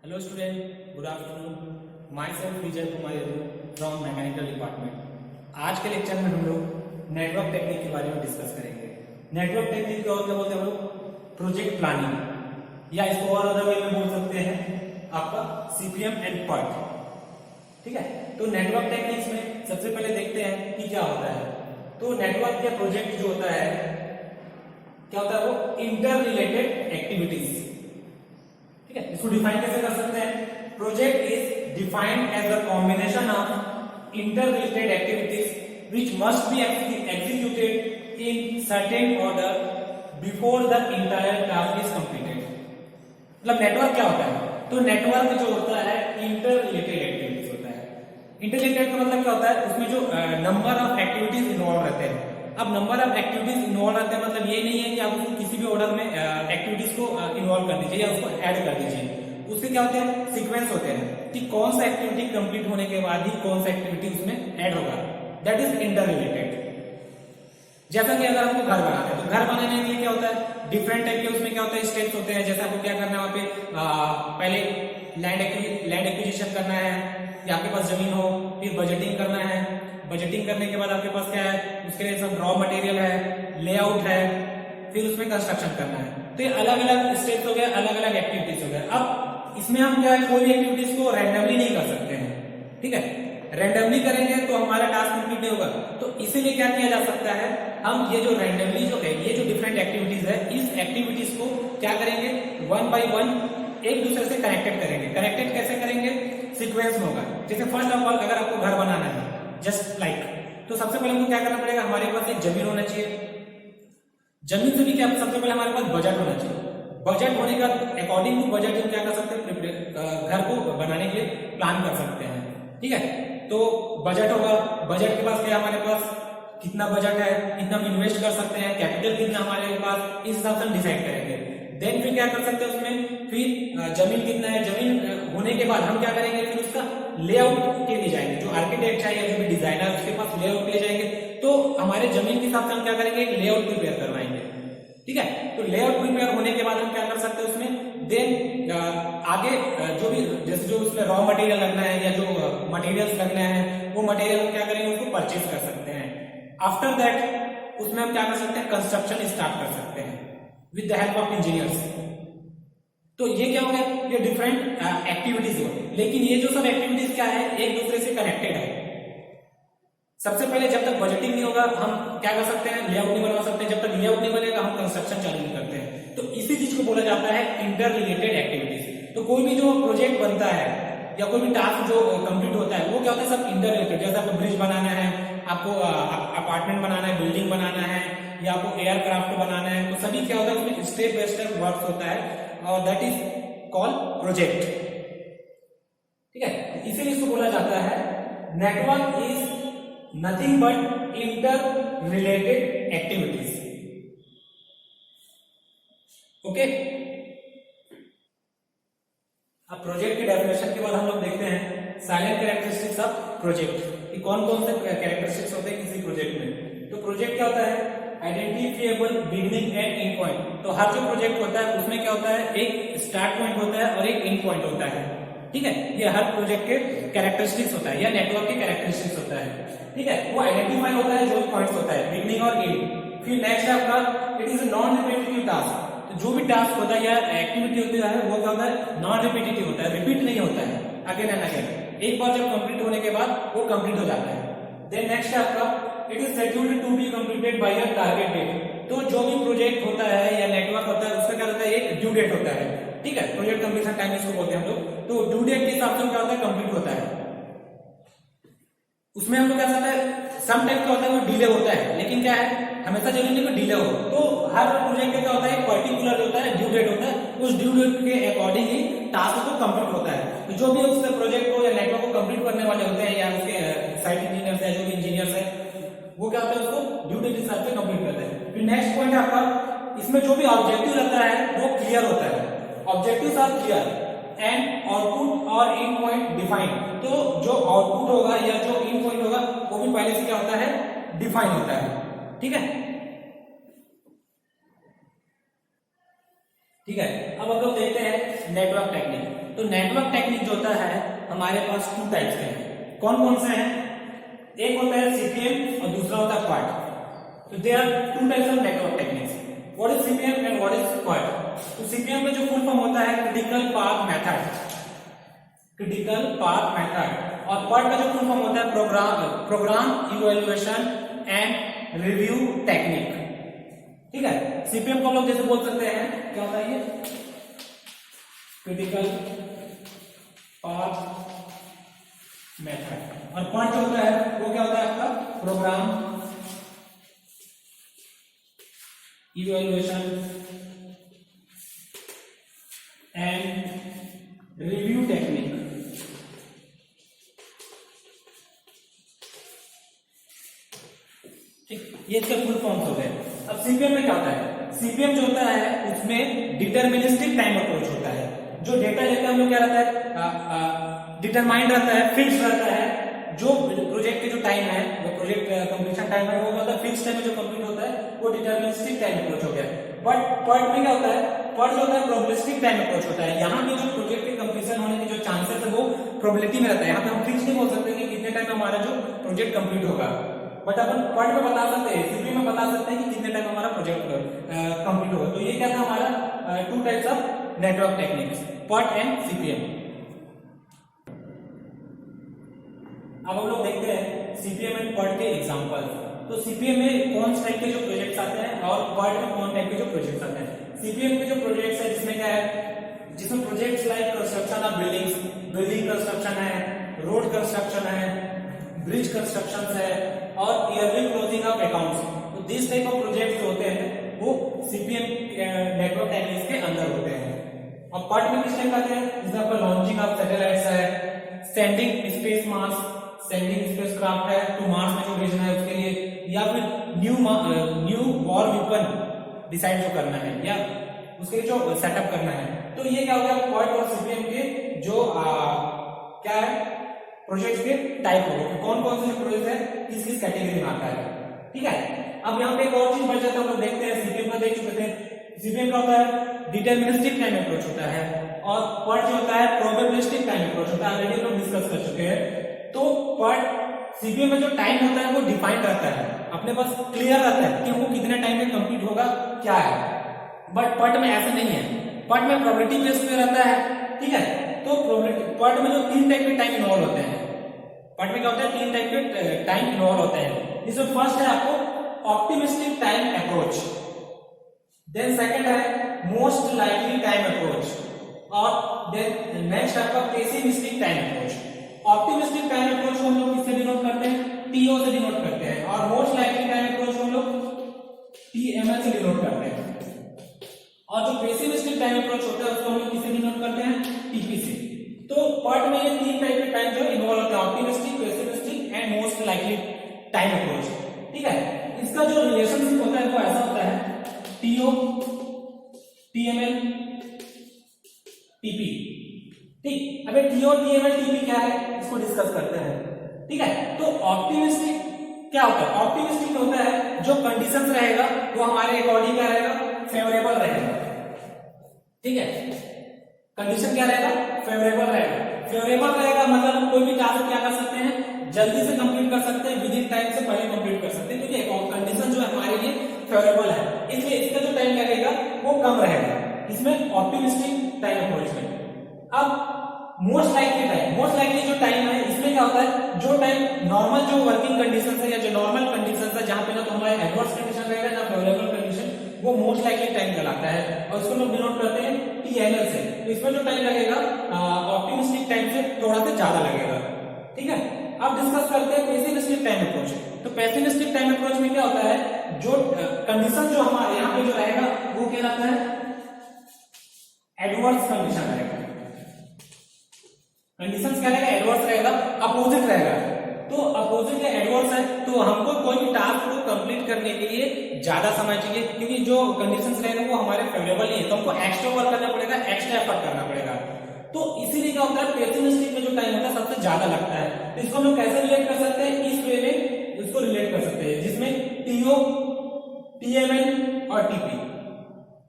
Hello student, good afternoon. Myself Vijay Kumar Yadu from mechanical department. आज के lecture में हम लोग नेटवर्क टेक्निक के बारे में डिस्कस करेंगे। नेटवर्क टेक्निक क्या होता है बोलते हैं हम लोग प्रोजेक्ट प्लानिंग, या इसको और अदर वे में बोल सकते हैं आपका सीपीएम एंड PERT। ठीक है, तो नेटवर्क टेक्निक्स में सबसे पहले देखते हैं कि क्या होता है। तो नेटवर्क या प्रोजेक्ट जो होता है क्या होता है, वो इंटर रिलेटेड एक्टिविटीज। ठीक है, इसको डिफाइन कैसे कर सकते हैं? Project is defined as the combination of inter related activities which must be executed in certain order before the entire task is completed. मतलब नेटवर्क क्या होता है? तो नेटवर्क जो होता है इंटर रिलेटेड एक्टिविटीज होता है। इंटर रिलेटेड का मतलब क्या होता है? उसमें जो नंबर ऑफ एक्टिविटीज इन्वॉल्व रहते हैं। अब नंबर ऑफ एक्टिविटीज इन्वॉल्व रहते हैं मतलब ये नहीं है कि आप उसको किसी भी ऑर्डर में एक्टिविटीज को इन्वॉल्व कर दीजिए या उसको ऐड कर दीजिए। उसके क्या होते हैं? सीक्वेंस होते हैं कि कौन सा एक्टिविटी कंप्लीट होने के बाद ही कौन सा एक्टिविटी उसमें ऐड होगा। That is inter related. जैसा कि अगर आपको घर बनाना है तो घर बनाने के लिए क्या होता है? डिफरेंट टाइप के उसमें क्या होता है? स्टेप्स होते हैं। जैसे आपको क्या करना है, वहां पे पहले लैंड एक्विजिशन करना है, या आपके पास जमीन हो, फिर बजटिंग करना है। बजटिंग करने के बाद आपके पास क्या है? उसके लिए सब रॉ मटेरियल है, लेआउट है, फिर उसमें कंस्ट्रक्शन करना है। तो ये अलग अलग स्टेप्स हो गए, अलग अलग एक्टिविटीज हो गए। अब इसमें हम क्या है, कोई भी एक्टिविटीज को रैंडमली नहीं कर सकते हैं। ठीक है, रैंडमली करेंगे तो हमारा टास्क कंप्लीट नहीं होगा। तो इसीलिए क्या किया जा सकता है, हम ये जो रैंडमली जो है, ये जो डिफरेंट एक्टिविटीज है, इस एक्टिविटीज को क्या करेंगे, वन बाय वन एक दूसरे से कनेक्टेड करेंगे। कनेक्टेड कैसे करेंगे? सीक्वेंस में होगा। जैसे फर्स्ट ऑफ ऑल अगर आपको घर बनाना है जस्ट लाइक, तो सबसे पहले हमको क्या करना पड़ेगा? हमारे पास एक जमीन होना चाहिए। जमीन से भी क्या, सबसे पहले हमारे पास बजट होना चाहिए। बजट होने का अकॉर्डिंग टू बजट हम क्या कर सकते हैं? घर को बनाने के लिए प्लान कर सकते हैं। ठीक है, तो बजट होगा। बजट के पास क्या, हमारे पास कितना बजट है, कितना हम इन्वेस्ट कर सकते हैं, कैपिटल कितना हमारे पास, इस हिसाब से हम डिसाइड करेंगे। देन फिर क्या कर सकते हैं उसमें, फिर जमीन कितना है, जमीन होने के बाद हम क्या करेंगे, फिर उसका लेआउट के लिए जाएंगे। जो आर्किटेक्ट है या जो भी डिजाइनर, उसके पास लेआउट के लिए जाएंगे। तो हमारे जमीन के हिसाब से हम क्या करेंगे, एक लेआउट प्रिपेयर करवाएंगे। ठीक है, तो लेआउट प्रिपेयर होने के बाद हम क्या कर सकते हैं उसमें, देन आगे जो भी, जैसे जो उसमें रॉ मटेरियल लगना है या जो मटेरियल्स लगना है, वो मटेरियल हम क्या करेंगे, उसको परचेज कर सकते हैं। आफ्टर दैट उसमें हम क्या कर सकते हैं, कंस्ट्रक्शन स्टार्ट कर सकते हैं with the help of engineers. तो ये क्या हो गया, ये डिफरेंट एक्टिविटीज हो। लेकिन ये जो सब एक्टिविटीज क्या है, एक दूसरे से कनेक्टेड है। सबसे पहले जब तक बजटिंग नहीं होगा हम क्या कर सकते हैं, लेआउट नहीं बनवा सकते। जब तक लेआउट नहीं बनेगा हम कंस्ट्रक्शन चालू नहीं करते हैं। तो इसी चीज को बोला जाता है इंटर रिलेटेड एक्टिविटीज। तो कोई भी जो प्रोजेक्ट बनता है या कोई भी टास्क जो कंप्लीट होता है, वो क्या होता है, सब इंटर रिलेटेड। जैसे आपको ब्रिज बनाना है, आपको अपार्टमेंट बनाना है, बिल्डिंग बनाना है, या आपको एयरक्राफ्ट बनाना है, तो सभी क्या होता है, उसमें स्टेप बाय स्टेप वर्क होता है, और दैट इज कॉल्ड प्रोजेक्ट। ठीक है, इसीलिए इसको बोला जाता है network is nothing but inter related activities. Okay, अब प्रोजेक्ट की डेफिनेशन के बाद हम लोग देखते हैं साइलेंट कैरेक्टरिस्टिक्स ऑफ प्रोजेक्ट, कि कौन कौन से कैरेक्टरिस्टिक्स होते हैं किसी प्रोजेक्ट में। तो प्रोजेक्ट क्या होता है, identifiable beginning and and point. तो हर जो प्रोजेक्ट होता है उसमें क्या होता है, एक स्टार्ट पॉइंट होता है और एक एंड पॉइंट होता है। ठीक है, ये हर प्रोजेक्ट के कैरेक्टरिस्टिक्स होता है या नेटवर्क के कैरेक्टरिस्टिक्स होता है। ठीक है, वो आइडेंटिफाई होता है जो भी पॉइंट्स होता है, बिगिनिंग और एंड। फिर नेक्स्ट है आपका, it is non repetitive task. तो जो भी टास्क होता है या एक्टिविटी होती है वो क्या होता है, नॉन रिपीटेटिव होता है, रिपीट नहीं होता है अगेन एंड अगेन। एक बार जब कंप्लीट होने के बाद वो कंप्लीट हो जाता है। देन नेक्स्ट है आपका, it is scheduled to be completed by a target date. तो जो भी प्रोजेक्ट होता है या नेटवर्क होता है उसका क्या होता है, एक ड्यू डेट होता है। ठीक है, प्रोजेक्ट कंप्लीशन टाइम इसको बोलते हैं हम लोग। तो ड्यू डेट के हिसाब से क्या होता है, कंप्लीट होता है। उसमें हम लोग क्या होता है, सम टाइम क्या होता है वो डिले होता है, लेकिन क्या है, हमेशा जरूरी नहीं कि डिले हो। तो हर प्रोजेक्ट में क्या होता है, एक पर्टिकुलर होता है, ड्यू डेट होता है, उस ड्यू डेट के अकॉर्डिंग ही टास्क को कंप्लीट होता है। तो जो भी उसके प्रोजेक्ट को या नेटवर्क को कंप्लीट करने वाले होते हैं, या उसके साइट इंजीनियर्स है, जो भी इंजीनियर्स है, वो क्या होता है, उसको ड्यू डेट के हिसाब से कंप्लीट करते हैं। फिर नेक्स्ट पॉइंट है आपका, इसमें जो भी ऑब्जेक्टिव रहता है वो क्लियर होता है। Objectives are clear and output और इन पॉइंट डिफाइन। तो जो आउटपुट होगा या जो इन पॉइंट होगा वो भी पहले से क्या होता है, डिफाइन होता है। ठीक है, ठीक है, अब हम लोग देखते हैं नेटवर्क टेक्निक। तो नेटवर्क टेक्निक जो होता है हमारे पास 2 टाइप्स के हैं। कौन कौन से हैं? एक होता है सीपीएम और दूसरा होता है क्वाड। तो there are 2 types of network techniques, what is CPM and what is quad. तो सीपीएम में जो फुल फॉर्म होता है critical path method, critical path method, और क्वाड का जो फुल फॉर्म होता है program evaluation and review technique. ठीक है, सीपीएम को हम लोग जैसे बोल सकते हैं, क्या होता है ये क्रिटिकल पाथ मेथड, और क्वाड जो होता है वो क्या होता है आपका program evaluation and review technique. ये इसके फुल फॉर्म्स हो गए। अब सीपीएम में क्या होता है? सीपीएम जो होता है उसमें डिटरमिनिस्टिक टाइम अप्रोच होता है। जो डेटा लेते हैं हम लोग क्या रहता है, डिटरमाइंड रहता है, फिक्स रहता है। जो प्रोजेक्ट के जो टाइम है, वो प्रोजेक्ट कंप्लीशन टाइम है, वो मतलब फिक्स टाइम में जो कंप्लीट होता है वो डिटरमिनिस्टिक टाइम अप्रोच हो गया। बट पर्ट में क्या होता है? पर्ट जो होता है प्रोबेबिलिस्टिक टाइम अप्रोच होता है। यहाँ पे जो प्रोजेक्ट के कंप्लीशन होने के जो चांसेस है वो प्रोबेबिलिटी में रहता है। यहाँ पे हम फिक्स नहीं बोल सकते कि कितने टाइम में हमारा जो प्रोजेक्ट कंप्लीट होगा, बट अपन पर्ट में बता सकते हैं, सीपीएम में बता सकते हैं कि कितने टाइम हमारा प्रोजेक्ट कंप्लीट होगा। तो ये क्या था हमारा 2 types of network techniques, PERT and CPM. अब हम लोग देखते हैं सीपीएम एंड पर्ट के एग्जांपल। तो सीपीएम में कौन से टाइप के जो प्रोजेक्ट्स आते हैं और पर्ट में कौन टाइप के जो प्रोजेक्ट्स आते हैं। सीपीएम के जो प्रोजेक्ट्स है जिसमें क्या है, जिसमें projects like construction of buildings, building construction है, रोड कंस्ट्रक्शन है, ब्रिज कंस्ट्रक्शन है, और ईयरली क्लोजिंग ऑफ अकाउंट्स। तो दिस टाइप ऑफ प्रोजेक्ट्स जो होते हैं वो सीपीएम नेटवर्क टेक्निक्स के अंदर होते हैं। और पर्ट में किस टाइप आते हैं? जैसे आपका लॉन्चिंग ऑफ सैटेलाइट्स है, सेंडिंग स्पेस मास, सेंडिंग स्पेसक्राफ्ट है टू मार्स में जो भेजना है उसके लिए, या फिर न्यू वॉर वेपन डिसाइड जो करना है या उसके लिए जो सेटअप करना है। तो ये क्या होगा पर्ट और सीपीएम के जो क्या है प्रोजेक्ट्स के टाइप हो गए, कौन कौन से प्रोजेक्ट है किस किस कैटेगरी में आता है। ठीक है, अब यहाँ पे एक और चीज बच जाता है, हम लोग देखते हैं सीपीएम का देख चुके थे। सीपीएम का होता है डिटरमिनिस्टिक टाइम अप्रोच होता है, और पर्ट जो होता है प्रोबेबिलिस्टिक टाइम अप्रोच होता है, ऑलरेडी हम डिस्कस कर चुके हैं। तो पर्ट सीपीएम में जो टाइम होता है वो डिफाइंड रहता है, अपने पास क्लियर रहता है कि वो कितने टाइम में कंप्लीट होगा क्या है। बट पर्ट में ऐसा नहीं है, पर्ट में प्रोबेबिलिटी बेस्ड पे रहता है। ठीक है, तो पर्ट में जो 3 टाइप के टाइम इन्वॉल्व होते हैं, पर्ट में क्या होता है 3 टाइप के टाइम इन्वॉल्व होते हैं। इसमें फर्स्ट है आपको optimistic time approach, then second है मोस्ट लाइकली टाइम अप्रोच, और देन नेक्स्ट आपका pessimistic time approach. Optimistic time approach को हम लोग किससे डिनोट करते हैं? टीओ से डिनोट करते हैं, और मोस्ट लाइकली टाइम अप्रोच को हम लोग टीएमएल से डिनोट करते हैं, और जो पेसिमिस्टिक टाइम अप्रोच होता है उसको हम लोग किससे डिनोट करते हैं? टीपी से। तो पर्ट में ये 3 टाइप के टाइम जो इन्वॉल्व होते हैं, optimistic, pessimistic and most likely time approach. ठीक है, इसका जो रिलेशनशिप होता है वो ऐसा होता है टीओ टीएमएल टीपी। ठीक, अबे टीओ टीएमएल टीपी क्या है इसको डिस्कस करते हैं। ठीक है, तो ऑप्टिमिस्टिक क्या होता है? ऑप्टिमिस्टिक होता है जो कंडीशंस रहेगा वो हमारे अकॉर्डिंग क्या रहेगा? फेवरेबल रहेगा। ठीक है, कंडीशन क्या रहेगा? फेवरेबल रहेगा। फेवरेबल रहेगा मतलब हम कोई भी टास्क क्या कर सकते हैं? जल्दी से कंप्लीट कर सकते हैं, विद इन टाइम से पहले कंप्लीट कर सकते हैं, क्योंकि कंडीशन जो है हमारे लिए फेवरेबल है, इसलिए इसका जो टाइम लगेगा वो कम रहेगा इसमें ऑप्टिमिस्टिक टाइम अप्रोच में। अब most likely time, most likely जो टाइम है इसमें क्या होता है? जो टाइम नॉर्मल जो वर्किंग कंडीशन है या जो नॉर्मल कंडीशन है जहां पे ना तो हमारे एडवर्स कंडीशन रहेगा ना फेवरेबल कंडीशन, वो मोस्ट लाइकली टाइम कहलाता है, और इसको लोग डिनोट करते हैं टीएमएल से। तो इसमें जो टाइम लगेगा ऑप्टिमिस्टिक टाइम से थोड़ा सा ज्यादा लगेगा। ठीक है, अब डिस्कस करते हैं पेसिमिस्टिक टाइम अप्रोच। तो पेसिमिस्टिक टाइम अप्रोच में क्या होता है? जो कंडीशन जो हमारे यहाँ पे जो रहेगा वो क्या रहता है? एडवर्स कंडीशन रहेगा। कंडीशंस क्या रहेगा? एडवर्स रहेगा, अपोजिट रहेगा। तो अपोजिट या एडवर्स है तो हमको कोई भी टास्क को कंप्लीट करने के लिए ज्यादा समय चाहिए, क्योंकि जो कंडीशंस रहेगा वो हमारे फेवरेबल नहीं है, तो हमको एक्स्ट्रा वर्क करना पड़ेगा, एक्स्ट्रा एफर्ट करना पड़ेगा। तो इसीलिए क्या होता है? पेसिमिस्टिक में जो टाइम होता है सबसे ज्यादा लगता है। तो इसको हम लोग कैसे रिलेट कर सकते हैं? इस वे में इसको रिलेट कर सकते हैं जिसमें टीओ टीएमएल और टीपी।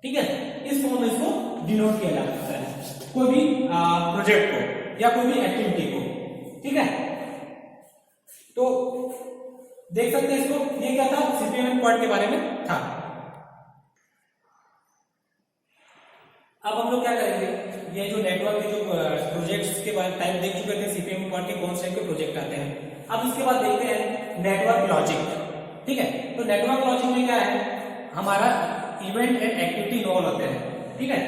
ठीक है, इस फॉर्म में इसको डिनोट किया जा सकता है। कोई भी प्रोजेक्ट को या कोई भी एक्टिविटी को। ठीक है, तो देख सकते हैं इसको, ये क्या था, सीपीएम क्वाड के बारे में था। अब हम लोग क्या करेंगे, ये जो नेटवर्क के जो प्रोजेक्ट्स के बारे टाइप देख चुके थे, सीपीएम क्वाड के कौन से टाइप के प्रोजेक्ट आते हैं। अब इसके बाद देखते हैं नेटवर्क लॉजिक। ठीक है, तो नेटवर्क लॉजिक में क्या है, हमारा इवेंट एंड एक्टिविटी इन्वॉल्व होते हैं। ठीक है,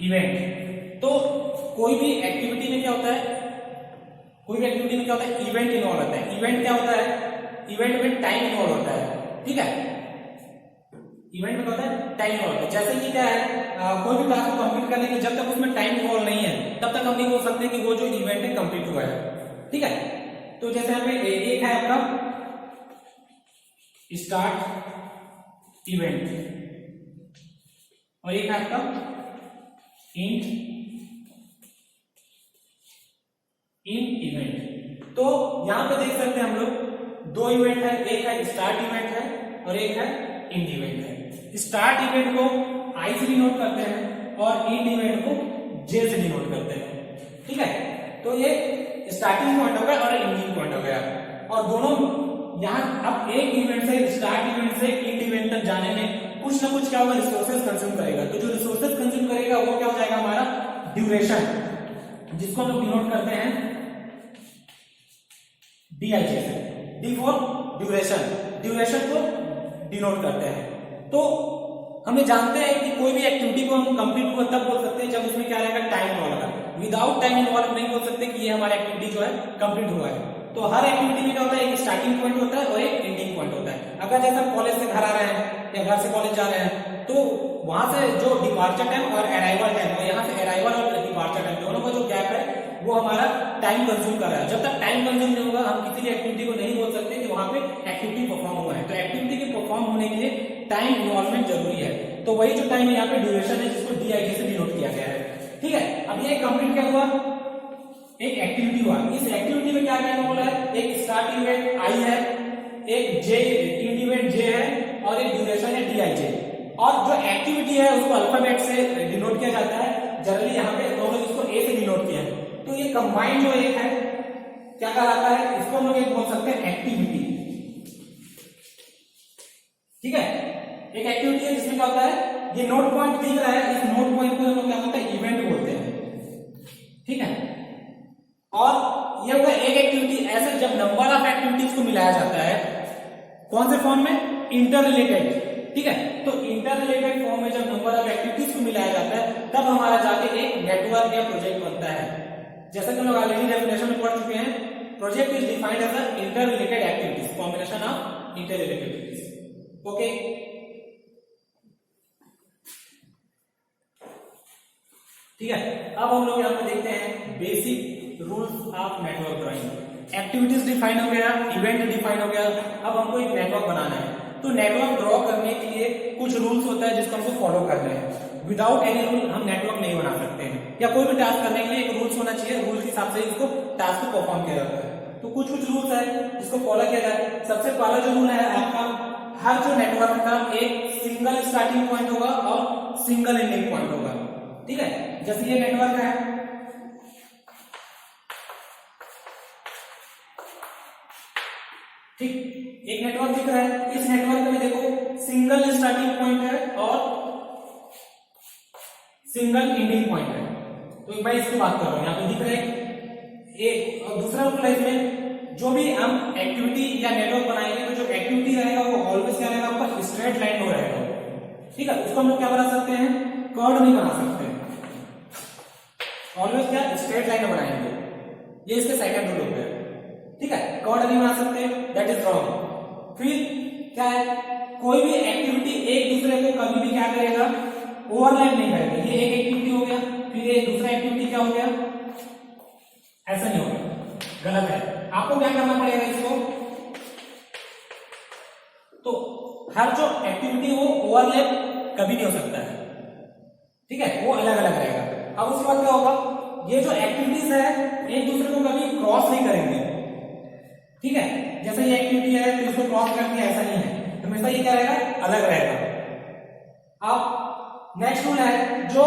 इवेंट, तो कोई भी एक्टिविटी में क्या होता है, कोई भी एक्टिविटी में क्या होता है, इवेंट इन्वॉल्व होता है। इवेंट क्या होता है, इवेंट में टाइम इन्वॉल्व होता है। ठीक है, इवेंट में होता है टाइम इन्वॉल्व होता है। जैसे कि क्या है, कोई भी टास्क को कंप्लीट करने के जब तक उसमें टाइम इन्वॉल्व नहीं है तब तक हम नहीं बोल सकते कि वो जो इवेंट है कंप्लीट हुआ है। ठीक है, तो जैसे यहाँ पे एक है आपका स्टार्ट इवेंट और एक है आपका इंड इवेंट। तो यहां पे देख सकते हैं हम लोग दो इवेंट है, एक है स्टार्ट इवेंट है और एक है इंड इवेंट है। स्टार्ट इवेंट को आई से डिनोट करते हैं और इंड इवेंट को जे से डिनोट करते हैं। ठीक है, तो ये स्टार्टिंग पॉइंट हो गया और एंडिंग पॉइंट हो गया, और दोनों यहाँ अब एक इवेंट से, स्टार्ट इवेंट से इंड इवेंट तक जाने में कुछ ना कुछ क्या होगा, रिसोर्सेज कंज्यूम करेगा। तो जो रिसोर्सेज कंज्यूम करेगा वो क्या हो जाएगा, हमारा ड्यूरेशन, जिसको हम लोग डिनोट करते हैं डीआईजे से, डी फॉर ड्यूरेशन, ड्यूरेशन को डिनोट करते हैं। तो हमें जानते हैं कि कोई भी एक्टिविटी को हम कंप्लीट हुआ तब बोल सकते हैं जब उसमें क्या रहेगा, टाइम इन्वॉल्व है। विदाउट टाइम इन्वॉल्व नहीं बोल सकते कि ये हमारा एक्टिविटी जो है कंप्लीट हुआ है। तो हर एक्टिविटी में क्या होता है, एक स्टार्टिंग पॉइंट होता है और एक एंडिंग पॉइंट होता है। अगर जैसे हम कॉलेज से घर आ रहे हैं या घर से कॉलेज जा रहे हैं, तो वहां से जो डिपार्चर टाइम और अराइवल टाइम है, यहाँ से अराइवल और डिपार्चर टाइम दोनों का जो गैप है वो हमारा टाइम कंज्यूम कर रहा है। जब तक टाइम कंज्यूम नहीं होगा हम किसी भी एक्टिविटी को नहीं बोल सकते कि वहां पे एक्टिविटी परफॉर्म हुआ है। तो एक्टिविटी के परफॉर्म होने के लिए टाइम इन्वॉल्वमेंट जरूरी है। तो वही जो टाइम यहाँ पे ड्यूरेशन है जिसको डीआईजी से डिनोट किया गया है। ठीक है, अब ये कंप्लीट क्या हुआ, एक एक्टिविटी हुआ। इस एक्टिविटी में क्या क्या इन्वॉल्व है, एक स्टार्ट इवेंट आई है, एक जे इंड इवेंट जे है और एक ड्यूरेशन है डीआईजे। और जो एक्टिविटी है उसको अल्फाबेट से डिनोट किया जाता है। जनरली यहाँ पे हम लोग इसको ए से डिनोट किया है। तो ये कंबाइंड जो एक है क्या कहलाता है, इसको हम लोग एक बोल सकते हैं एक्टिविटी। ठीक है, एक एक्टिविटी है जिसमें क्या होता है, ये नोट पॉइंट दिख रहा है, इस नोट पॉइंट को हम लोग क्या बोलते हैं, इवेंट बोलते हैं। ठीक है, और ये होगा एक एक्टिविटी। ऐसे जब नंबर ऑफ एक्टिविटीज को मिलाया जाता है, कौन से फॉर्म में, इंटर रिलेटेड। ठीक है, तो इंटर रिलेटेड फॉर्म में जब नंबर ऑफ एक्टिविटीज को मिलाया जाता है तब हमारा जाके एक नेटवर्क या प्रोजेक्ट बनता है। जैसा कि हम लोग ऑलरेडी डेफिनेशन में पढ़ चुके हैं, project is defined as a inter related activities, combination of inter related activities. Okay, ठीक है, अब हम लोग यहाँ पे देखते हैं basic rules of network drawing. Activities define हो गया, इवेंट डिफाइन हो गया, अब हमको एक नेटवर्क बनाना है। तो नेटवर्क ड्रॉ करने के लिए कुछ रूल्स होता है जिसको हमको फॉलो करना है। विदाउट एनी रूल हम नेटवर्क नहीं बना सकते हैं, या कोई भी टास्क करने के लिए एक रूल्स होना चाहिए, रूल के हिसाब से इसको टास्क को परफॉर्म किया जाता है। तो कुछ कुछ रूल्स है जिसको फॉलो किया जाए। सबसे पहला जो रूल है आपका, हर जो नेटवर्क का एक सिंगल स्टार्टिंग पॉइंट होगा और सिंगल एंडिंग पॉइंट होगा। ठीक है, जैसे ये नेटवर्क है, ठीक, एक नेटवर्क दिख रहा है, इस नेटवर्क में देखो सिंगल स्टार्टिंग पॉइंट है और सिंगल एंडिंग पॉइंट है। तो मैं इसकी बात कर रहा हूं, यहाँ पे दिख रहा है। एक और दूसरा रूल है इसमें, जो भी हम एक्टिविटी या नेटवर्क बनाएंगे तो जो एक्टिविटी रहेगा वो ऑलवेज क्या रहेगा, आपका स्ट्रेट लाइन हो रहेगा। ठीक है, उसको हम लोग क्या बना सकते हैं, कर्व नहीं बना सकते, ऑलवेज क्या स्ट्रेट लाइन बनाएंगे। ये इसके सेकंड रूल हो गया। ठीक है, कर्व नहीं बना सकते, दैट इज रॉन्ग। फिर क्या है, कोई भी एक्टिविटी एक दूसरे को कभी भी क्या करेगा, ओवरलैप नहीं करेगा। ये एक एक्टिविटी हो गया, फिर ये दूसरा एक्टिविटी क्या हो गया, ऐसा नहीं होगा, गलत है। आपको क्या करना पड़ेगा इसको, तो हर जो एक्टिविटी वो ओवरलैप कभी नहीं हो सकता है। ठीक है, वो अलग अलग रहेगा। अब उसके बाद क्या होगा, ये जो एक्टिविटीज है एक दूसरे को कभी क्रॉस नहीं करेंगे। ठीक है, जैसे ये एक्टिविटी है तो इसको क्रॉस करके ऐसा नहीं है, हमेशा ये क्या रहेगा, अलग रहेगा। अब नेक्स्ट रूल है, जो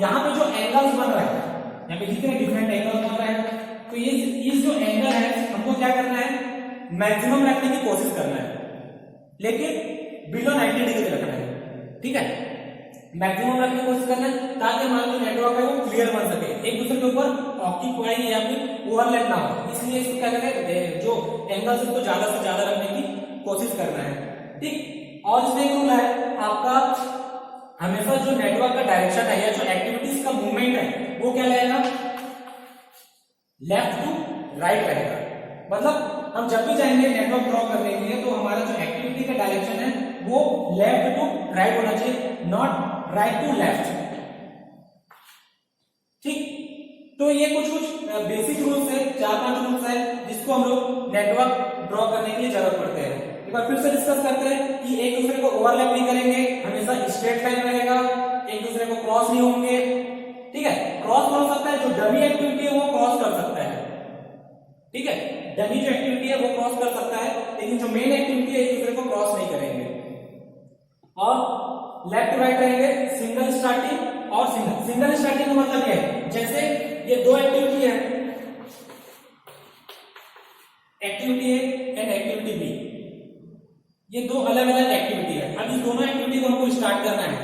यहाँ पे जो एंगल्स बन रहा है, यहाँ पे दिख रहे हैं डिफरेंट एंगल्स बन रहा है, तो ये इस जो एंगल है हमको क्या करना है, मैक्सिमम रखने की कोशिश करना है, लेकिन बिलो 90 डिग्री रखना है, ठीक है। मैक्सिमम रखने की कोशिश करना है ताकि हमारा जो नेटवर्क है वो क्लियर बन सके, एक दूसरे के ऊपर ऑक्यूपाई या फिर ओवरलैप ना हो, इसलिए इसको क्या करें, जो एंगल्स उसको ज्यादा से ज्यादा रखने की कोशिश करना है, ठीक। और इसमें एक रूल है आपका, हमेशा जो नेटवर्क का डायरेक्शन है या जो एक्टिविटीज का मूवमेंट है वो क्या रहेगा, लेफ्ट टू राइट रहेगा। मतलब हम जब भी जाएंगे नेटवर्क ड्रॉ करने के लिए तो हमारा जो एक्टिविटी का डायरेक्शन है वो लेफ्ट टू राइट होना चाहिए, नॉट राइट टू लेफ्ट, ठीक। तो ये कुछ बेसिक रूल्स है, 4-5 रूल्स है जिसको हम लोग नेटवर्क ड्रॉ करने के लिए जरूरत पड़ते हैं। एक बार फिर से डिस्कस करते हैं कि एक दूसरे को ओवरलैप नहीं करेंगे, हमेशा स्ट्रेट लाइन रहेगा, एक दूसरे को क्रॉस नहीं होंगे, ठीक है। क्रॉस हो सकता है, जो डमी एक्टिविटी है वो क्रॉस कर सकता है, ठीक है, डमी जो एक्टिविटी है वो क्रॉस कर सकता है, लेकिन जो मेन एक्टिविटी है एक दूसरे को क्रॉस नहीं करेंगे। और लेफ्ट टू राइट रहेंगे, सिंगल स्टार्टिंग और सिंगल स्टार्टिंग का मतलब क्या है, जैसे ये दो एक्टिविटी है, activity A and activity B, ये दो अलग अलग एक्टिविटी है। अब इस दोनों एक्टिविटी को हमको स्टार्ट करना है,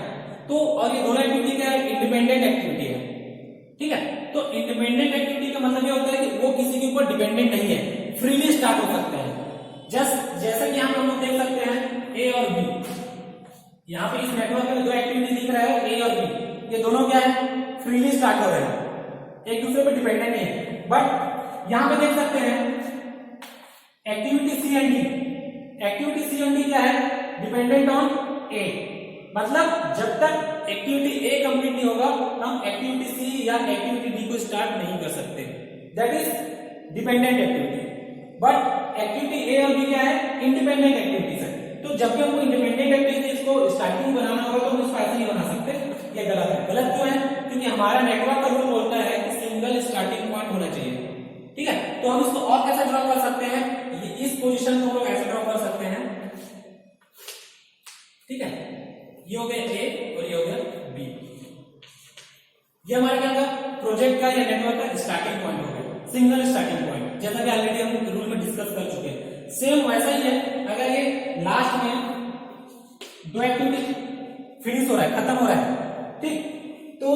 तो और ये दोनों एक्टिविटी क्या है, इंडिपेंडेंट एक्टिविटी है, ठीक है। तो इंडिपेंडेंट एक्टिविटी का मतलब ये होता है कि वो किसी के ऊपर डिपेंडेंट नहीं है, फ्रीली स्टार्ट हो सकते हैं। जैसा कि हम लोग देख सकते हैं ए और बी, यहाँ पे इस नेटवर्क में दो एक्टिविटी दिख रहा है ए और बी, ये दोनों क्या है, फ्रीली स्टार्ट हो रहे हैं, एक दूसरे पर डिपेंडेंट नहीं है। बट यहाँ पे देख सकते हैं activity C and D, activity C and D क्या है, डिपेंडेंट ऑन ए, मतलब जब तक एक्टिविटी ए कंप्लीट नहीं होगा हम एक्टिविटी सी या एक्टिविटी डी को स्टार्ट नहीं कर सकते, that is dependent activity. But activity ए और बी क्या है, इंडिपेंडेंट एक्टिविटीज है। तो जब भी हमको इंडिपेंडेंट एक्टिविटीज को स्टार्टिंग बनाना होगा तो हम इसको ऐसे नहीं बना सकते, ये गलत है। गलत क्यों है, क्योंकि हमारा नेटवर्क का रूल बोलता है कि सिंगल स्टार्टिंग पॉइंट होना चाहिए, ठीक है। तो हम इसको और कैसे ड्रॉ कर सकते हैं, इस पोजीशन को हम लोग ऐसे ड्रॉ कर सकते हैं, ठीक है। ये हो गया ए और ये हो गया बी, ये हमारे क्या था, प्रोजेक्ट का या नेटवर्क का स्टार्टिंग पॉइंट हो गया, सिंगल स्टार्टिंग पॉइंट, जैसा कि ऑलरेडी हम रूल में डिस्कस कर चुके हैं। सेम वैसा ही है, अगर ये लास्ट में दो एक्टिविटी फिनिश हो रहा है, खत्म हो रहा है, ठीक, तो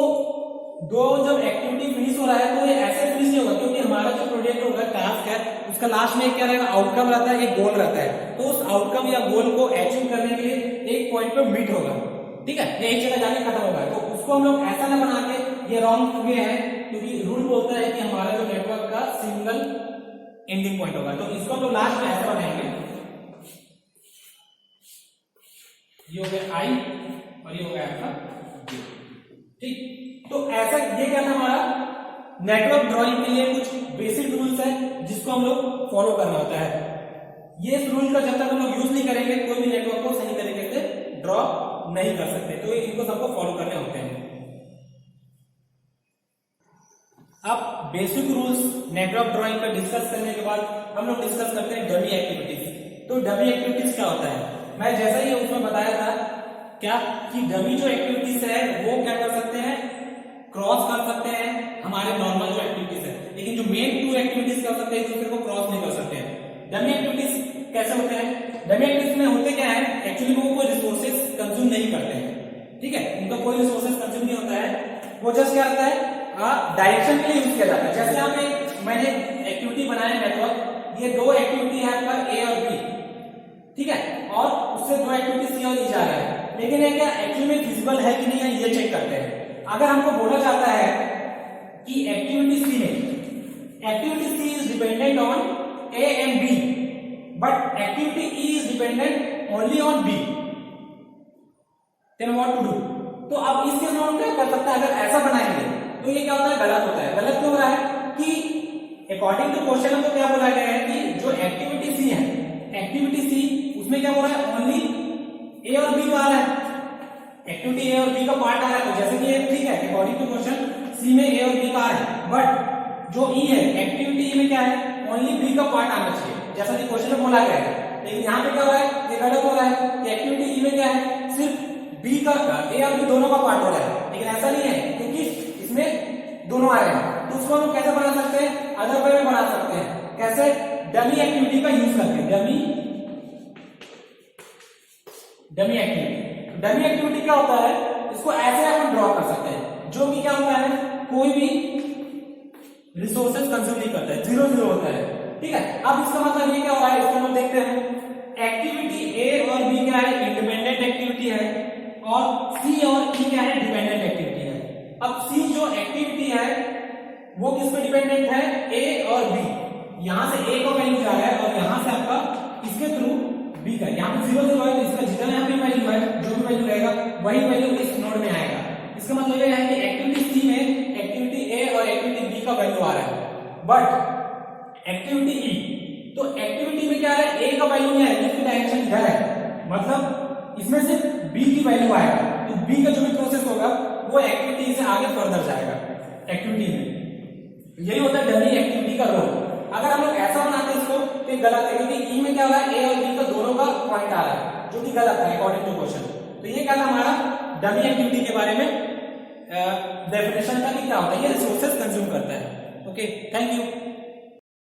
दो जब एक्टिविटी फिनिश हो रहा है तो ये ऐसे फिनिश नहीं होगा, क्योंकि हमारा जो प्रोजेक्ट होगा, टास्क है, उसका लास्ट में क्या रहेगा, आउटकम रहता है, एक गोल रहता है। तो उस आउटकम या गोल को अचीव करने के लिए एक पॉइंट पे मीट होगा, ठीक है, ये एक जगह जाके खत्म होगा। तो उसको हम लोग ऐसा ना बना के, ये रॉन्ग वे है, क्योंकि रूल बोलता है कि हमारा जो नेटवर्क का सिंगल एंडिंग पॉइंट होगा। तो इसको हम लोग लास्ट में ऐसा बनाएंगे, ये हो गया आई और ये हो गया आपका जे, ठीक। तो ऐसा ये क्या था, हमारा नेटवर्क ड्राइंग के लिए कुछ बेसिक रूल्स है जिसको हम लोग फॉलो करना होता है। ये इस रूल का जब तक हम लोग यूज नहीं करेंगे कोई भी नेटवर्क को सही तरीके से ड्रॉ नहीं कर सकते, तो इनको सबको फॉलो करने होते हैं। अब बेसिक रूल्स नेटवर्क ड्राइंग का डिस्कस करने के बाद हम लोग डिस्कस करते हैं डमी एक्टिविटीज। तो डमी एक्टिविटीज क्या होता है, मैं जैसा ही उसमें बताया था क्या कि डमी जो एक्टिविटीज है वो क्या कर सकते हैं, क्रॉस कर सकते हैं हमारे नॉर्मल जो एक्टिविटीज है, लेकिन जो मेन टू एक्टिविटीज कर सकते हैं एक दूसरे को क्रॉस नहीं कर सकते हैं। डमी एक्टिविटीज कैसे होते हैं, डमी एक्टिविटीज में होते क्या है, एक्चुअली वो कोई रिसोर्सेज कंज्यूम नहीं करते हैं, ठीक है, उनका कोई रिसोर्सेज कंज्यूम नहीं होता है, वो जस्ट क्या होता है डायरेक्शन के लिए यूज किया जाता है। जैसे यहाँ पे मैंने एक्टिविटी बनाया नेटवर्क, ये दो एक्टिविटी है आपका ए और बी, ठीक है, और उससे दो एक्टिविटी सी और ई जा रहा है, लेकिन ये क्या एक्चुअली में फिजिबल है कि नहीं है ये चेक करते हैं। अगर हमको बोला जाता है कि एक्टिविटी सी में activity C is dependent on A and B but activity E is dependent only on B, then what to do. तो अब इस केस में हम क्या कर सकते हैं, अगर ऐसा बनाएंगे तो ये क्या होता है, गलत होता है। गलत क्यों हो रहा है कि अकॉर्डिंग टू क्वेश्चन को क्या बोला गया है कि जो एक्टिविटी सी है, एक्टिविटी सी उसमें क्या बोल रहा है, ओनली ए और बी का आ रहा है, एक्टिविटी ए और बी का पार्ट आ रहा है। तो जैसे कि ये ठीक है, अकॉर्डिंग टू क्वेश्चन सी में ए और बी का आ रहा है, बट जो ई है एक्टिविटी ई में क्या है, ओनली बी का पार्ट आना चाहिए, जैसा कि क्वेश्चन में बोला गया है। लेकिन यहाँ पे क्या हो रहा है, ये गलत हो रहा है, एक्टिविटी ई में क्या है, सिर्फ बी का ए और बी दोनों का पार्ट हो रहा है, लेकिन ऐसा नहीं है क्योंकि इसमें दोनों आ रहे हैं। तो उसको हम कैसे बना सकते हैं, अदर वे में बना सकते हैं। कैसे? डमी एक्टिविटी का यूज करके। डमी एक्टिविटी क्या होता है, इसको ऐसे अपन ड्रॉ कर सकते हैं, जो कि क्या होता है, कोई भी रिसोर्सेज कंज्यूम नहीं करता है, 0 होता है। ठीक है, अब इसका मतलब ये क्या हो रहा है, इसको हम देखते हैं। एक्टिविटी ए और बी क्या है, इंडिपेंडेंट एक्टिविटी है, और सी और ई क्या है, डिपेंडेंट एक्टिविटी है। अब सी जो एक्टिविटी है वो किस पे डिपेंडेंट है, ए और बी। यहां से ए का वैल्यू जा रहा है और यहां से आपका इसके थ्रू बी का, यहां पे 0 है, तो इसका जितना यहां पे वैल्यू है, जो भी वैल्यू रहेगा वही वैल्यू इस नोड में आएगा। इसका मतलब ये है कि एक्टिविटी सी में एक्टिविटी ए और एक्टिविटी बी का वैल्यू आ रहा है, बट एक्टिविटी ई, तो एक्टिविटी में क्या है, ए का वैल्यू नहीं है, इसकी डायरेक्शन इधर है, मतलब इसमें सिर्फ बी की वैल्यू आएगा। तो बी का जो भी प्रोसेस होगा वो एक्टिविटी से आगे फर्दर जाएगा एक्टिविटी में। यही होता है डमी एक्टिविटी का रोल। अगर हम लोग ऐसा बनाते हैं इसको तो ये गलत है, क्योंकि ई में क्या हो रहा है, ए और बी का दोनों का पॉइंट आ रहा है, जो कि गलत है अकॉर्डिंग टू क्वेश्चन। तो ये क्या था हमारा डमी एक्टिविटी के बारे में डेफिनेशन का, कि क्या होता है, ये रिसोर्सेज कंज्यूम करता है। Okay, thank you.